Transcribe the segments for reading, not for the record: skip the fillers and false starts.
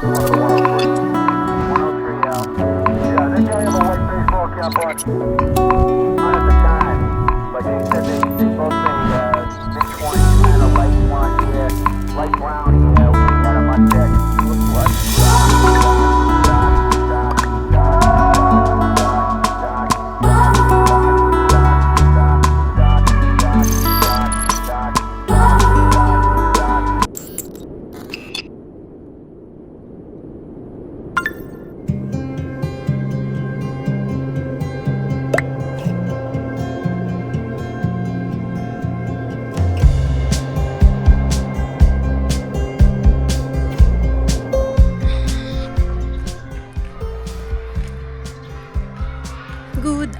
Good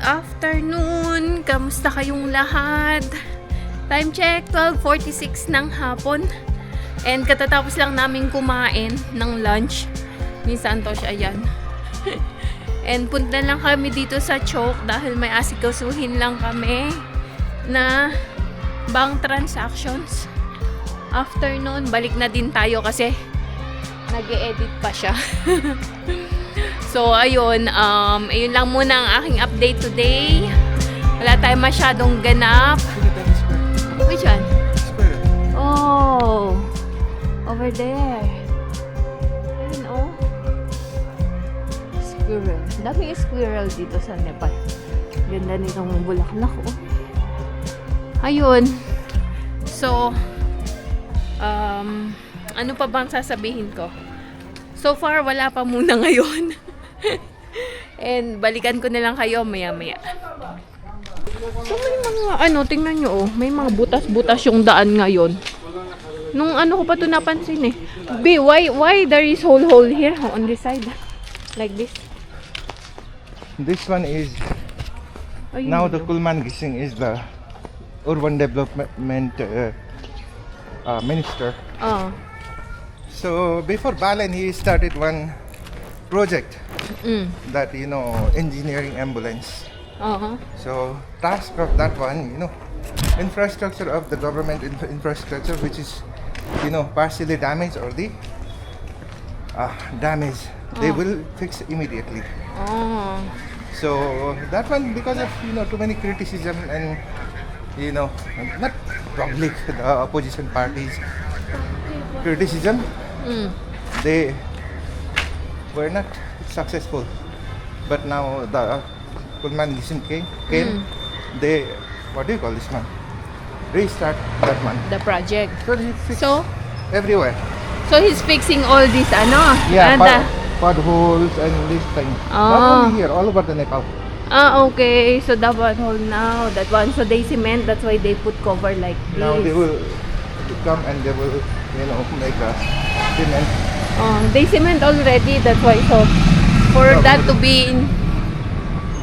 afternoon! Kamusta kayong lahat? Time check, 12:46 ng hapon. And katatapos lang namin kumain ng lunch ni Santosh, ayan. And punta lang kami dito sa Choke dahil may asikasuhin lang kami na bank transactions. After nun, balik na din tayo kasi nag-e-edit pa siya. So, ayun, ayun lang muna ang aking update today. Wala tayong masyadong ganap. Which one? Oh, over there. Ayun, oh. Squirrel. Daming squirrel dito sa Nepal. Ganda nitong bulaklak, oh. Ayun. So, ano pa bang sasabihin ko? So far, wala pa muna ngayon. And balikan ko na lang kayo maya-maya. So may mga tingnan nyo, oh, may mga butas-butas yung daan ngayon. Nung ko pa to napansin eh. B, why there is hole here on this side? Like this. This one is Ayun, now the Kulman Gising is the urban development minister. Oh. So before Balan, he started one project that engineering ambulance. So task of that one, infrastructure of the government infrastructure, which is partially damaged or the damage, they will fix immediately. So that one, because of too many criticism and not public, the opposition parties criticism, they were not successful. But now the Kulman Gising came, they, what do you call this one? Restart that one. The project. So he fixed So, everywhere. so he's fixing all this Yeah, potholes and this thing. Not only here, all over the Nepal. Okay. So the pothole now, that one. So they cement, that's why they put cover like this. Now they will come and they will, make a cement. They cement already, that's why. So for Probably. that to be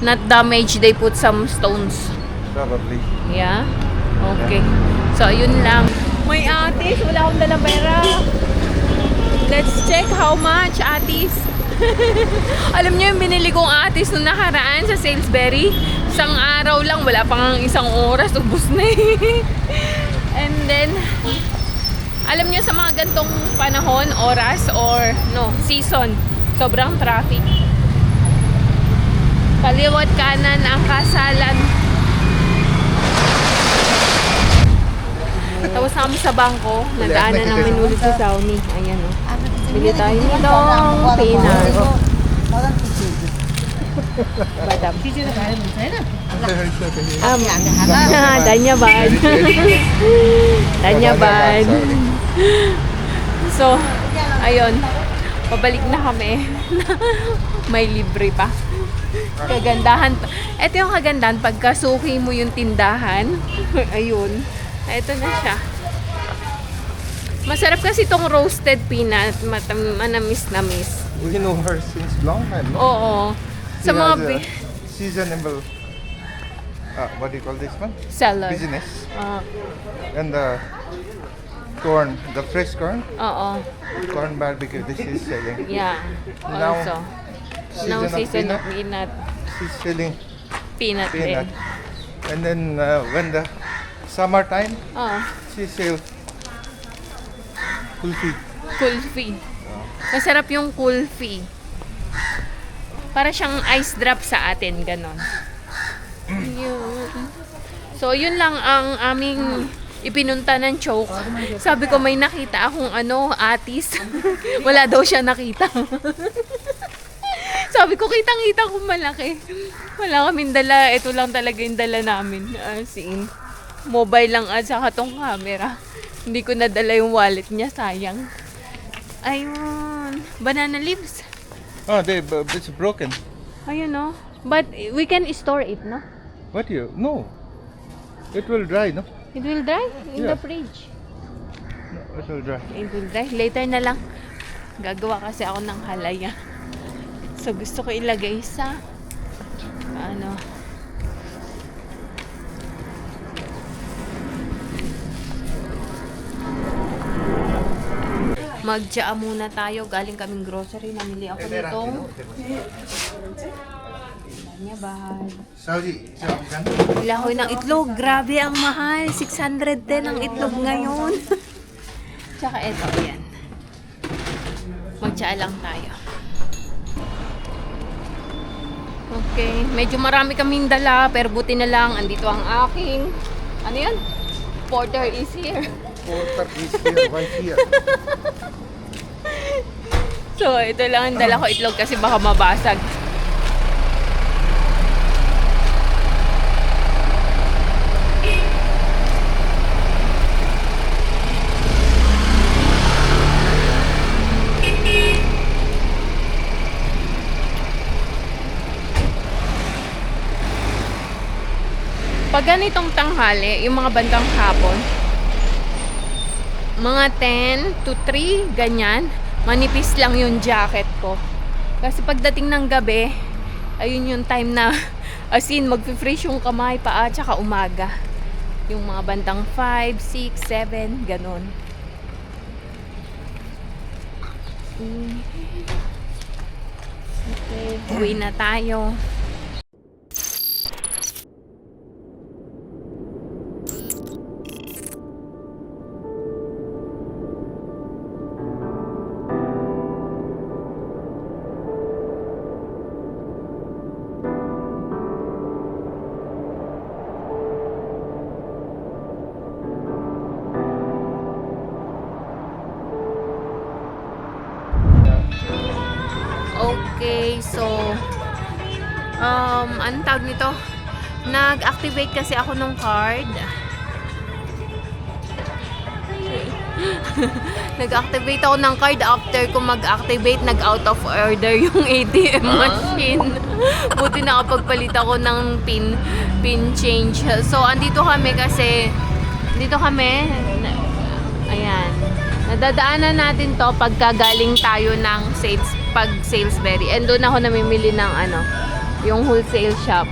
not damaged, they put some stones. Probably. Yeah? Okay. So yun lang. May atis, wala akong dalang pera. Let's check how much atis. Alam niyo yung binili kong atis nung nakaraan sa Salisbury? Isang araw lang, wala pang isang oras, ubos na eh. And then, alam niyo sa mga gantong panahon, oras or season, sobrang traffic. Kaliwat kanan ang kasalan. Tapos namin sa bangko, nagdaanan namin ulit sa Sauni. Ayan o. Bili tayo nitong peanut. Badam. Danyaban. Danyaban. So, ayun. Pabalik na kami. May libre pa. Kagandahan. Ito yung kagandahan. Pagkasuki mo yung tindahan. Ayun. Ito na siya. Masarap kasi itong roasted peanut. Manamis-namis. We know her since long time, no? Oo. Sa She mga has a seasonable, what do you call this one? seller. Business. Oo. And the corn, the fresh corn, Oo. corn barbecue, this is selling. Yeah. Now, Also. Now season of peanut, peanut. she's selling Peanut peanut. din. And then when the summertime, Oo. she sells kulfi. Kulfi. Masarap yung kulfi. Para siyang ice drop sa atin, ganon. Yun. So, yun lang ang aming ipinunta ng Choke. Sabi ko may nakita akong atis. Wala daw siya nakita. Sabi ko, kitang-kita ko malaki. Wala kaming dala. Ito lang talaga yung dala namin. As in, mobile lang at saka tong camera. Hindi ko nadala yung wallet niya. Sayang. Ayun. Banana leaves. Oh, it's broken. Ayun, no? But we can store it, no? What you? No. It will dry, no? It will dry in Yeah. the fridge. No, it will dry. It will dry. Later na lang. Gagawa kasi ako ng halaya. So, gusto ko ilagay sa magtsaa muna tayo. Galing kaming grocery. Namili ako nitong bad. Saudi, Ilahoy ng itlog. Grabe ang mahal. 610 ang itlog ngayon. Tsaka eto, yan. Magtsaa lang tayo. Okay. Medyo marami kaming dala, pero buti na lang. Andito ang aking, ano yan? Porter is here. Porter is here, right here. So, ito lang ang dala ko itlog kasi baka mabasag. Pag ganitong tanghali, yung mga bandang hapon, mga 10 to 3, ganyan, manipis lang yung jacket ko. Kasi pagdating ng gabi, ayun yung time na, as in, mag-freeze yung kamay, paa, tsaka umaga. Yung mga bandang 5, 6, 7, ganun. Okay, uwi na tayo. Okay, so anong tawag nito? Nag-activate kasi ako ng card. Nag-activate ako ng card after ko mag-activate, nag-out of order yung ATM machine. Buti nakapagpalit ako ng pin change. So, andito kami kasi ayan. Nadadaanan natin to pagka galing tayo ng Salisbury. And doon ako namimili ng yung wholesale shop.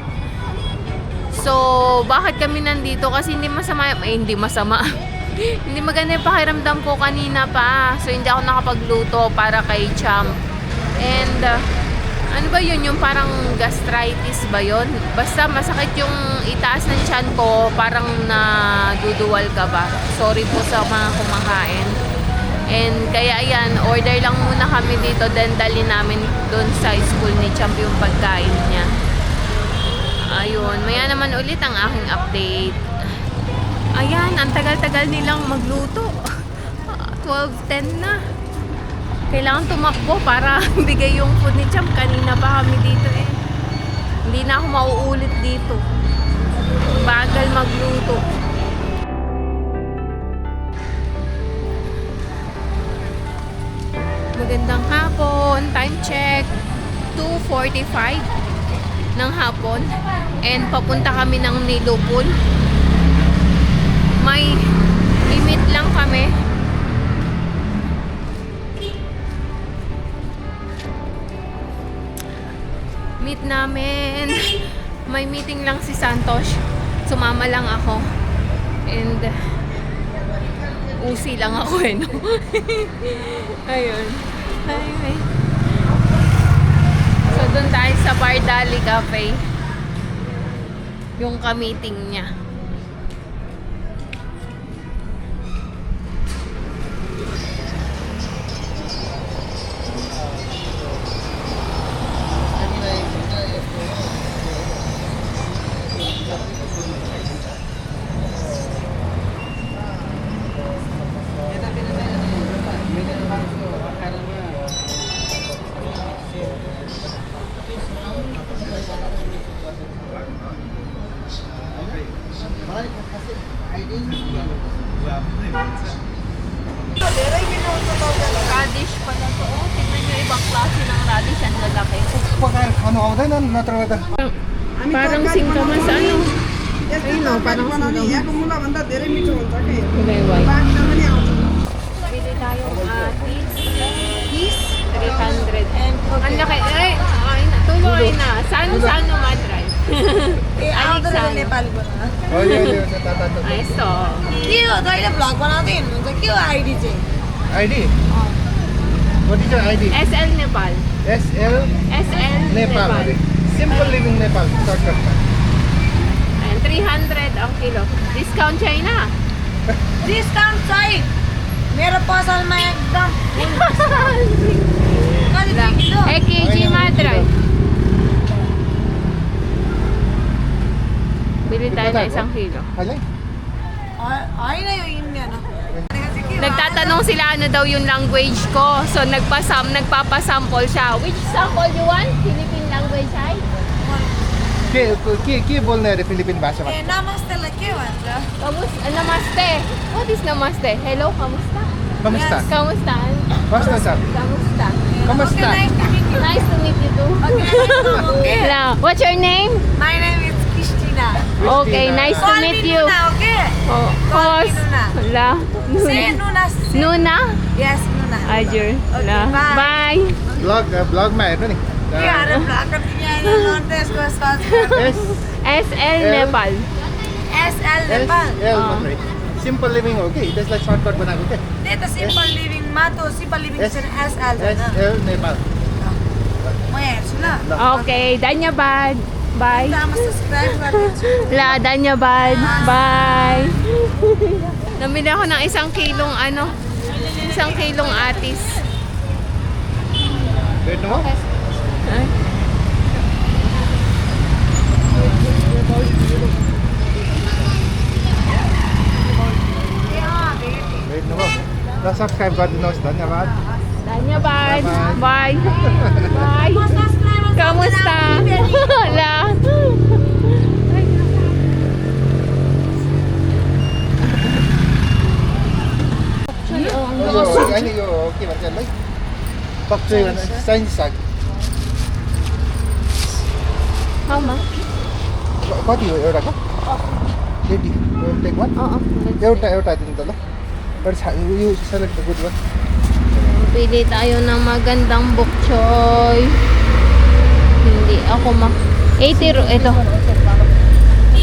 So, bakit kami nandito? Kasi hindi masama. Hindi masama. Hindi maganda yung pakiramdam ko kanina pa. So, hindi ako nakapagluto para kay Champ. And, ano ba yun? Yung parang gastritis ba yun? Basta masakit yung itaas ng tiyan ko. Parang naduduwal ka ba? Sorry po sa mga kumakain. And kaya ayan, order lang muna kami dito, then dali namin doon sa school ni Champ yung pagkain niya. Ayun, maya naman ulit ang aking update. Ayan, ang tagal-tagal nilang magluto. 12:10 na. Kailangan tumakbo para bigay yung food ni Champ. Kanina pa kami dito eh. Hindi na ako mauulit dito. Bagal magluto. Magandang hapon. Time check. 2:45 ng hapon. And papunta kami ng Nilupon. May limit lang kami. Meet namin. May meeting lang si Santos. Sumama lang ako. And usi lang ako eh, no? Ayun. Ayun. So, doon tayo sa Bardali Cafe. Yung ka-meeting niya. radish pala to. Oh, tingnan nyo ibang klase ng radish. Ang lalaki. Pagkain, ano ako tayo na natrawagan. Parang singkamas ano. Ayun o, parang Kulay Bili tayong atis. Is 300. Ang laki. Ay, tuloy na. Saan madray? Oh, yeah, natatato. Ay, so. ID? What is your ID? SL Nepal. SL SL Nepal. Nepal. Simple Living Nepal. Shortcut na. Ayan, 300 ang kilo. Discount China. Discount चाहिए मेरो पसलमा एकदम कति किलो 1 kg madray. Bili tayo ng 1 kilo. Halay. होइन यो इन्डियन हो Nagtatanong sila ano daw yung language ko. So nagpapasample siya. Which sample you want? Philippine language ay? के बोल्ने अरे फिलिपिन भाषामा? ए नमस्तेलाई के भन्छ Namaste. What is namaste? Hello, kamusta? Kamusta? Kamusta? Kamusta, sir? Kamusta? Kamusta? Nice to meet you too. Okay. Now, what's your name? My name is Christina. Okay, nice to Call meet me you. Nuna, okay? Oh, Call me cos. Nuna. La. Say Nuna. Say. Nuna? Yes, Nuna. Ajur. Okay, La. bye. Bye. ब्लगमा हेर्नु नि. के हारेर भ्लगर यहाँ नर्देशको सर्च गर्नु। SL Nepal. SL Nepal SL मात्रै. Simple living हो कि त्यसलाई सर्टकट बनाएको के त्यही त सिम्पल लिभिङमा त सिम्पल लिभिङ चाहिँ SL होइन SL नेपाल. म हेर्छु ल Okay, Danyabad. Bye. आमा सब्सक्राइब गरिदिन्छु La, Danyabad. Bye. Namili ako ng 1 kilong 1 kilong atis. भेट्नु हो? Ay. भेट्नु हो? ल सब्सक्राइब गरिदिनुहोस् धन्यवाद. Danyabad. Bye-bye. Bye. Bye. Kamusta? La. यो अहिले यो के भन्छ यसलाई? पक्कै भन्छ चाइनिज साग. How much? कति हो एउटाको? 80. Take one? एउटा दिनु त ल. एउटा यो select good one. Pili tayo ng magandang bok choy. Hindi ako 80 ito.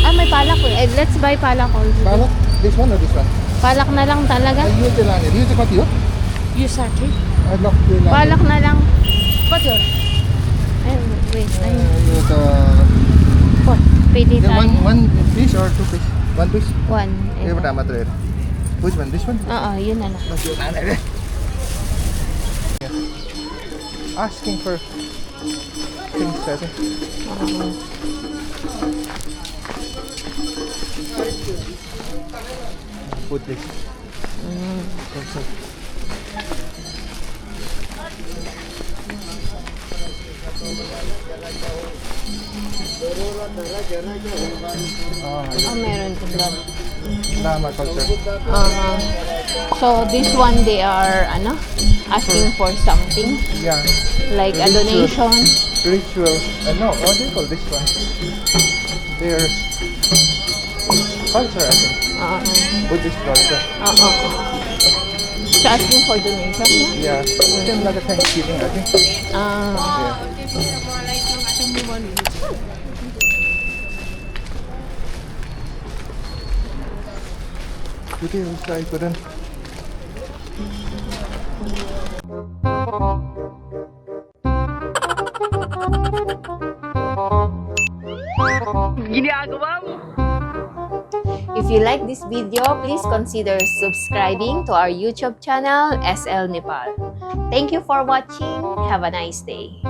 Ah, may palak eh. Let's buy palak also. Balak? This one or this one? Palak na lang talaga. यो चाहिँ लाने. यो चाहिँ कति हो? यो 60 ल यो लाने. Palak na lang. कति हो Ay, wait. Ay, यो त pili tayo. one piece or two piece? One piece? One. एउटा मात्र हेर. Which one? This one? Oo, yun na lang. Mas yung nanay rin. Asking for things, I think. Put this. Also. Oh, meron din ba? Lama culture. So, this one, they are, asking for something. Yeah. Like a donation. Rituals. No, what do you call this one? Their culture, I think. Buddhist culture. So, asking for donation? Yeah. Same like a Thanksgiving, I think. Ah. Yeah. Today also I couldn't. If you like this video, please consider subscribing to our YouTube channel, SL Nepal. Thank you for watching. Have a nice day.